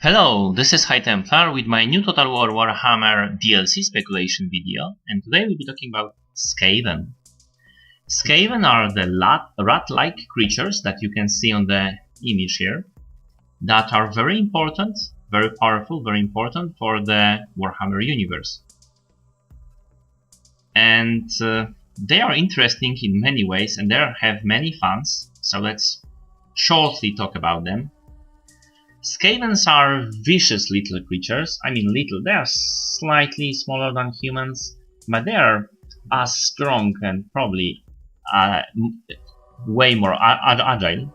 Hello, this is High Templar with my new Total War Warhammer DLC speculation video, and today we'll be talking about Skaven. Skaven are the rat-like creatures that you can see on the image here, that are very important, very powerful, very important for the Warhammer universe. And they are interesting in many ways, and they have many fans, so let's shortly talk about them. Skavens are vicious little creatures. I mean little, they are slightly smaller than humans, but they are as strong and probably way more agile.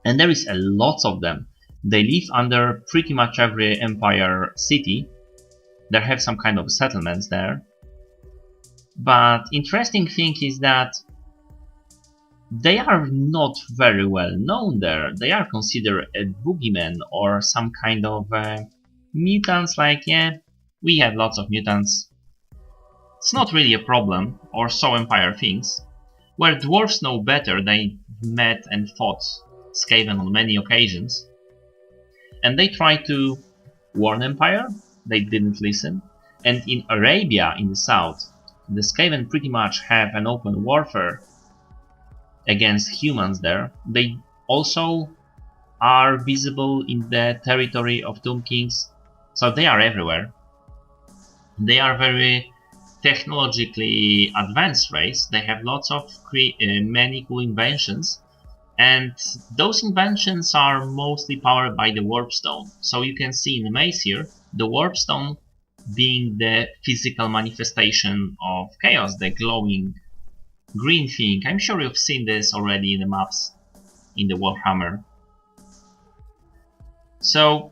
And there is a lot of them. They live under pretty much every empire city. They have some kind of settlements there. But interesting thing is that they are not very well known there. They are considered a boogeyman or some kind of mutants, like, yeah, we have lots of mutants. It's not really a problem, or so Empire thinks. Where dwarves know better, they met and fought Skaven on many occasions. And they tried to warn Empire, they didn't listen. And in Arabia, in the south, the Skaven pretty much have an open warfare against humans there. They also are visible in the territory of Tomb Kings, so they are everywhere. They are very technologically advanced race. They have lots of many cool inventions, and those inventions are mostly powered by the Warpstone. So you can see in the maze here, the Warpstone being the physical manifestation of chaos, the glowing green thing. I'm sure you've seen this already in the maps in the Warhammer. So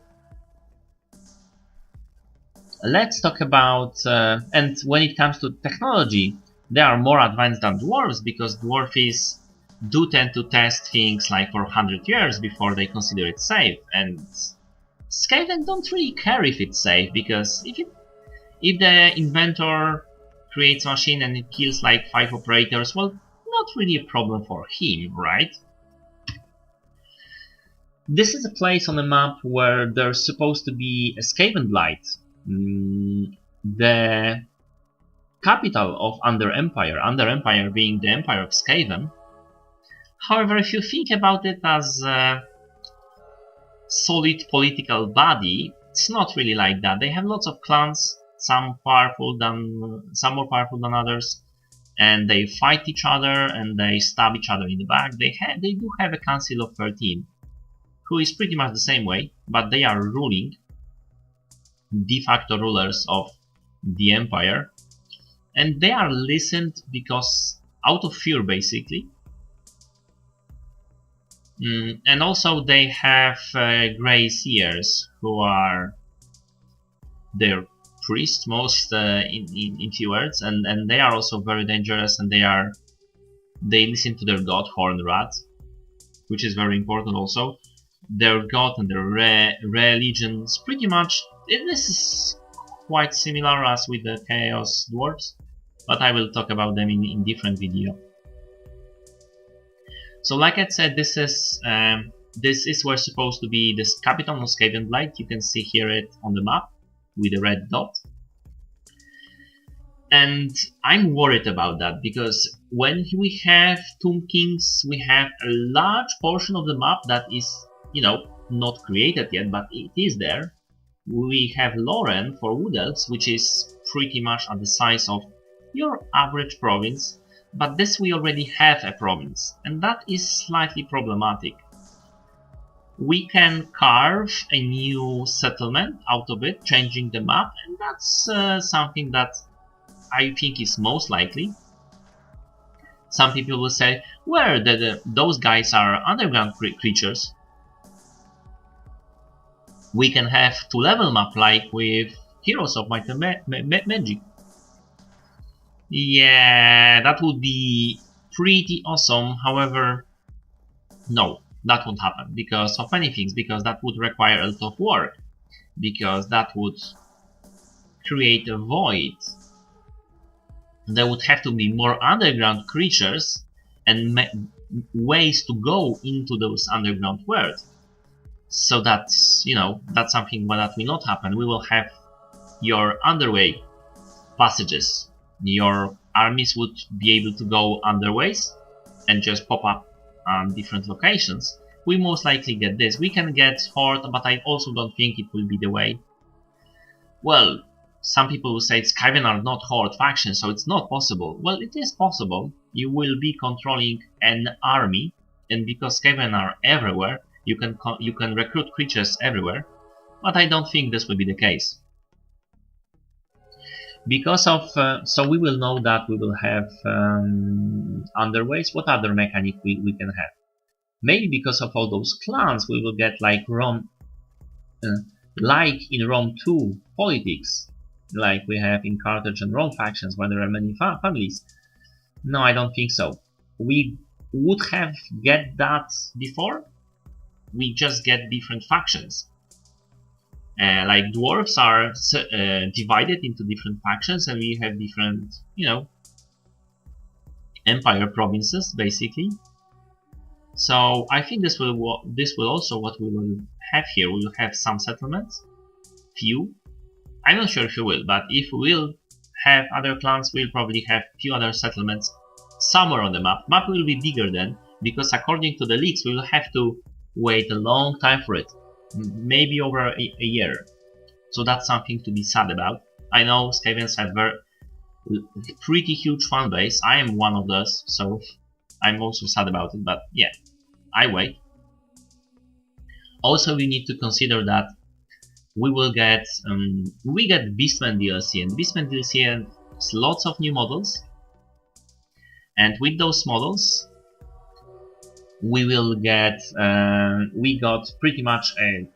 let's talk about and when it comes to technology, they are more advanced than dwarves, because dwarves do tend to test things like for 100 years before they consider it safe, and Skaven don't really care if it's safe, because if the inventor creates a machine and it kills like 5 operators, well, not really a problem for him, right? This is a place on the map where there's supposed to be a Skaven Blight, the capital of Under Empire being the Empire of Skaven. However, if you think about it as a solid political body, it's not really like that. They have lots of clans, some more powerful than others, and they fight each other and they stab each other in the back. They do have a Council of 13, who is pretty much the same way, but they are ruling, de facto rulers of the Empire, and they are listened because out of fear, basically. And also they have Grey Seers, who are their priests, most in few words, and they are also very dangerous, and they listen to their god Horned Rat, which is very important also. Their god and their religions pretty much, this is quite similar as with the Chaos Dwarves, but I will talk about them in different video. So like I said, this is where supposed to be this capital of Skaven Blight. You can see here it on the map with a red dot. And I'm worried about that, because when we have Tomb Kings, we have a large portion of the map that is, not created yet, but it is there. We have Lorien for Wood Elves, which is pretty much at the size of your average province, but this we already have a province, and that is slightly problematic. We can carve a new settlement out of it, changing the map, and that's something that I think is most likely. Some people will say, well, those guys are underground creatures. We can have 2-level map like with Heroes of Might and Magic. Yeah, that would be pretty awesome. However, no, that won't happen because of many things. Because that would require a lot of work. Because that would create a void. There would have to be more underground creatures and ways to go into those underground worlds. So that's, you know, that's something that will not happen. We will have your underway passages. Your armies would be able to go underways and just pop up on different locations. We most likely get this. We can get Horde, but I also don't think it will be the way. Well, some people will say Skaven are not Horde factions, so it's not possible. Well, it is possible. You will be controlling an army, and because Skaven are everywhere, you can recruit creatures everywhere, but I don't think this will be the case. Because of so we will know that we will have underways. What other mechanic we can have? Maybe because of all those clans, we will get like Rome, like in Rome 2 politics, like we have in Carthage and Rome factions, where there are many families. No, I don't think so. We would have get that before. We just get different factions. Like dwarves are divided into different factions, and we have different, you know, empire provinces basically. So I think this will also what we will have here. We will have some settlements, few. I'm not sure if we will, but if we will have other clans, we'll probably have few other settlements somewhere on the map. Map will be bigger then, because according to the leaks, we will have to wait a long time for it. Maybe over a year. So that's something to be sad about. I know Skavens have pretty huge fan base. I am one of those, so I'm also sad about it, but yeah, I wait. Also, we need to consider that we will get Beastman DLC, and Beastman DLC has lots of new models, and with those models we will get we got pretty much a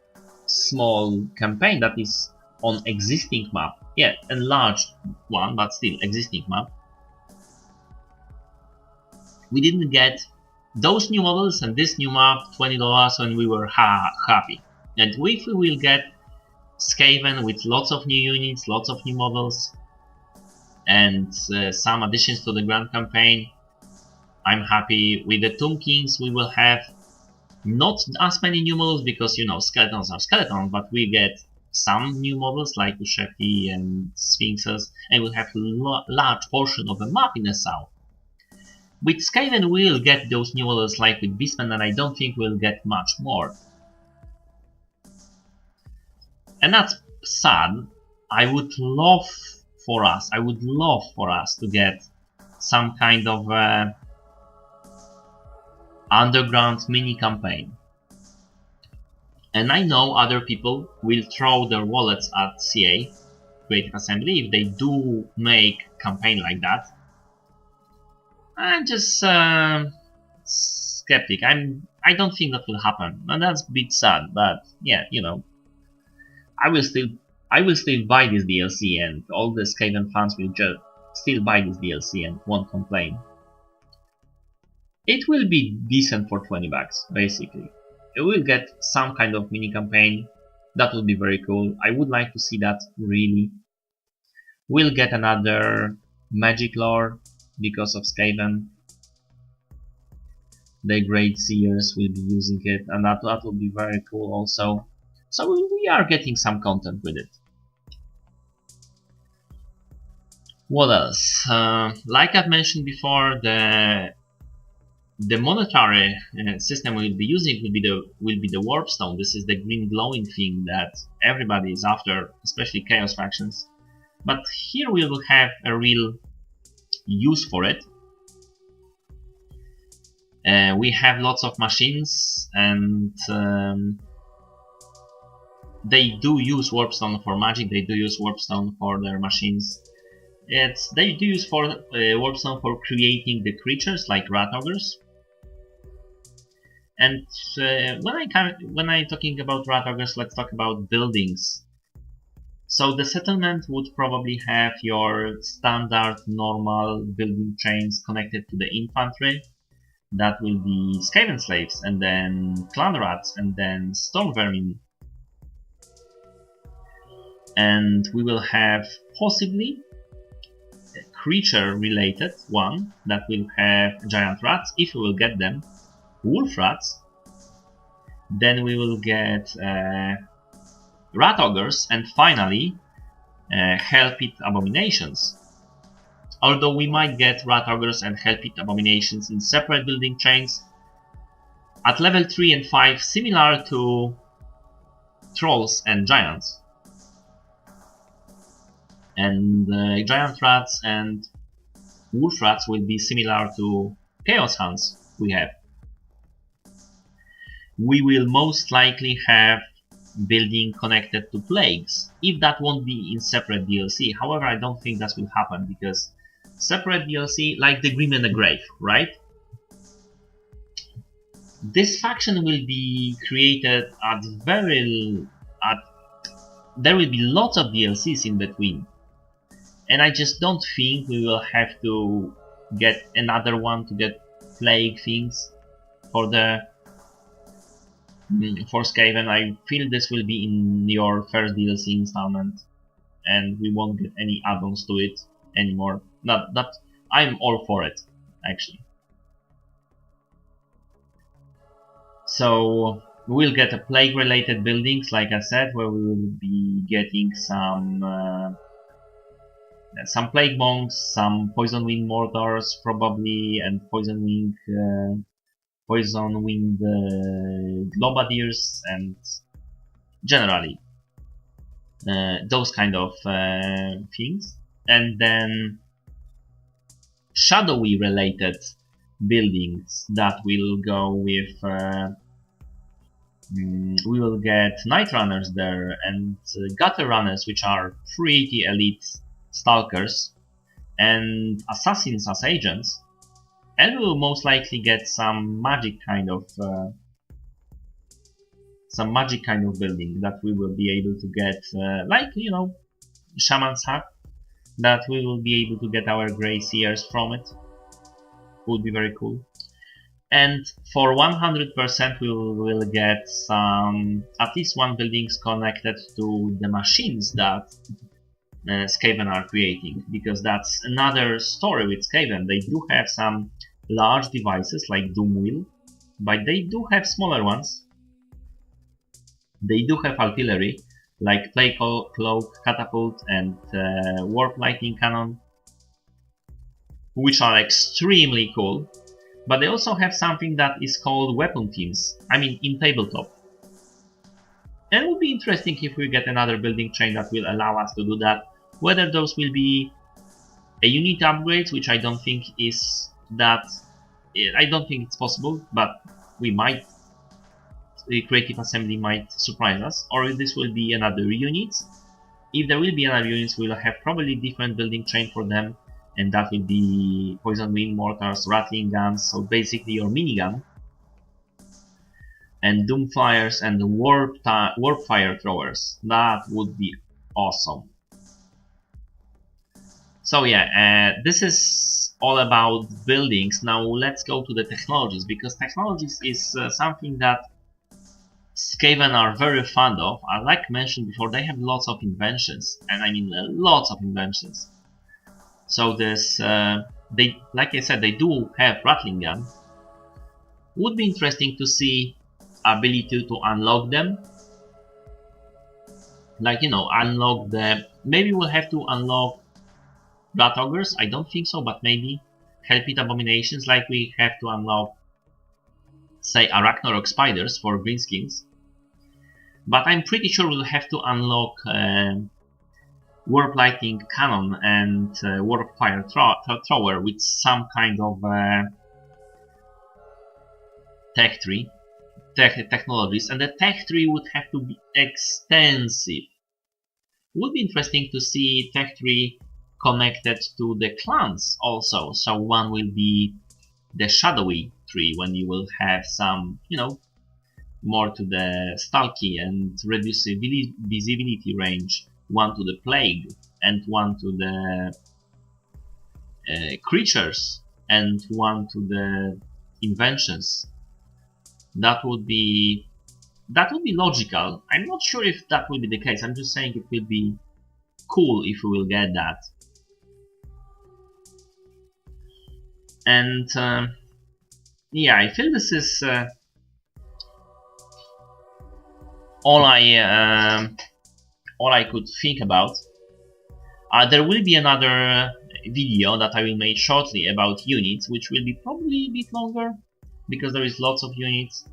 small campaign that is on existing map. Yeah, enlarged one, but still existing map. We didn't get those new models and this new map $20 when we were happy. And if we will get Skaven with lots of new units, lots of new models, and some additions to the Grand Campaign, I'm happy. With the Tomb Kings, we will have not as many new models because, you know, skeletons are skeletons, but we get some new models like Usheki and Sphinxes, and we'll have a large portion of the map in the south. With Skaven, we'll get those new models like with Beastman, and I don't think we'll get much more. And that's sad. I would love for us to get some kind of underground mini campaign. And I know other people will throw their wallets at CA, Creative Assembly, if they do make campaign like that. I'm just skeptic. I don't think that will happen, and that's a bit sad. But yeah, you know, I will still buy this DLC, and all the Skaven fans will just still buy this DLC and won't complain. It will be decent for $20, basically. It will get some kind of mini campaign. That would be very cool. I would like to see that, really. We'll get another magic lore because of Skaven. The Great Seers will be using it, and that will be very cool also. So we are getting some content with it. What else? Like I've mentioned before, the monetary system we'll be using will be the warpstone. This is the green glowing thing that everybody is after, especially Chaos factions. But here we will have a real use for it. We have lots of machines, and they do use warpstone for magic. They do use warpstone for their machines. They do use warpstone for creating the creatures like rat ogres. And when I'm talking about rat ogres, let's talk about buildings. So the settlement would probably have your standard normal building chains connected to the infantry. That will be Skaven slaves, and then clan rats, and then storm vermin. And we will have possibly a creature related one that will have giant rats, if we will get them, wolf rats, Then we will get rat ogres, and finally hell pit abominations. Although we might get rat ogres and hell pit abominations in separate building chains at level 3 and 5, similar to trolls and giants. And giant rats and wolf rats will be similar to chaos hunts we have. We will most likely have building connected to plagues, if that won't be in separate DLC. However, I don't think that will happen, because separate DLC, like the Grim and the Grave, right? This faction will be created there will be lots of DLCs in between. And I just don't think we will have to get another one to get plague things for Skaven. I feel this will be in your first DLC installment, and we won't get any add-ons to it anymore. Not that I'm all for it, actually. So we'll get a plague-related buildings, like I said, where we will be getting some plague bombs, some poison wing mortars probably, and poison winged globadiers, and generally those kind of things. And then shadowy related buildings that will go with we will get night runners there, and gutter runners, which are pretty elite stalkers, and assassins as agents. And we will most likely get some magic kind of building that we will be able to get, like, you know, Shaman's Hut, that we will be able to get our Grey Seers from it. Would be very cool. And for 100% we will get some, at least one buildings connected to the machines that Skaven are creating, because that's another story with Skaven. They do have some large devices like Doomwheel, but they do have smaller ones. They do have artillery like Plague Cloak, Catapult, and Warp Lightning Cannon, which are extremely cool. But they also have something that is called weapon teams, I mean in tabletop. And it would be interesting if we get another building chain that will allow us to do that. Whether those will be a unit upgrades, which I don't think is that, I don't think it's possible, but we might, the Creative Assembly might surprise us, or if this will be another units. If there will be another units, we'll have probably different building chain for them, and that will be poison wing mortars, rattling guns, so basically your minigun, and doomfires and warp fire throwers. That would be awesome. So yeah, this is all about buildings. Now let's go to the technologies, because technologies is something that Skaven are very fond of. Like mentioned before, they have lots of inventions, and I mean lots of inventions. So this, they, like I said, they do have rattling gun. Would be interesting to see ability to unlock them. Like, you know, unlock the, maybe we'll have to unlock rat ogres. I don't think so, but maybe hell pit abominations, like we have to unlock, say, Arachnarok spiders for greenskins. But I'm pretty sure we'll have to unlock Warp Lightning Cannon and Warp Fire Thrower with some kind of tech tree, technologies, and the tech tree would have to be extensive. Would be interesting to see tech tree connected to the clans also. So one will be the shadowy tree, when you will have some, you know, more to the stalky and reduce visibility range. One to the plague, and one to the creatures, and one to the inventions. That would be logical. I'm not sure if that will be the case. I'm just saying it will be cool if we will get that. And yeah, I feel this is all I could think about. There will be another video that I will make shortly about units, which will be probably a bit longer because there is lots of units,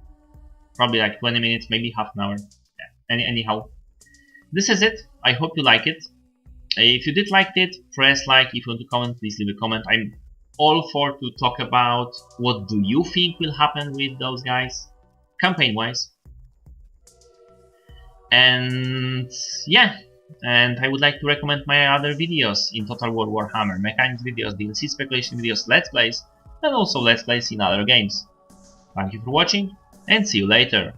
probably like 20 minutes, maybe half an hour. Yeah. Anyhow, this is it. I hope you like it. If you did like it, press like. If you want to comment, please leave a comment. I'm all for to talk about what do you think will happen with those guys, campaign wise. And yeah, and I would like to recommend my other videos in Total War Warhammer, mechanics videos, DLC speculation videos, let's plays, and also let's plays in other games. Thank you for watching, and see you later.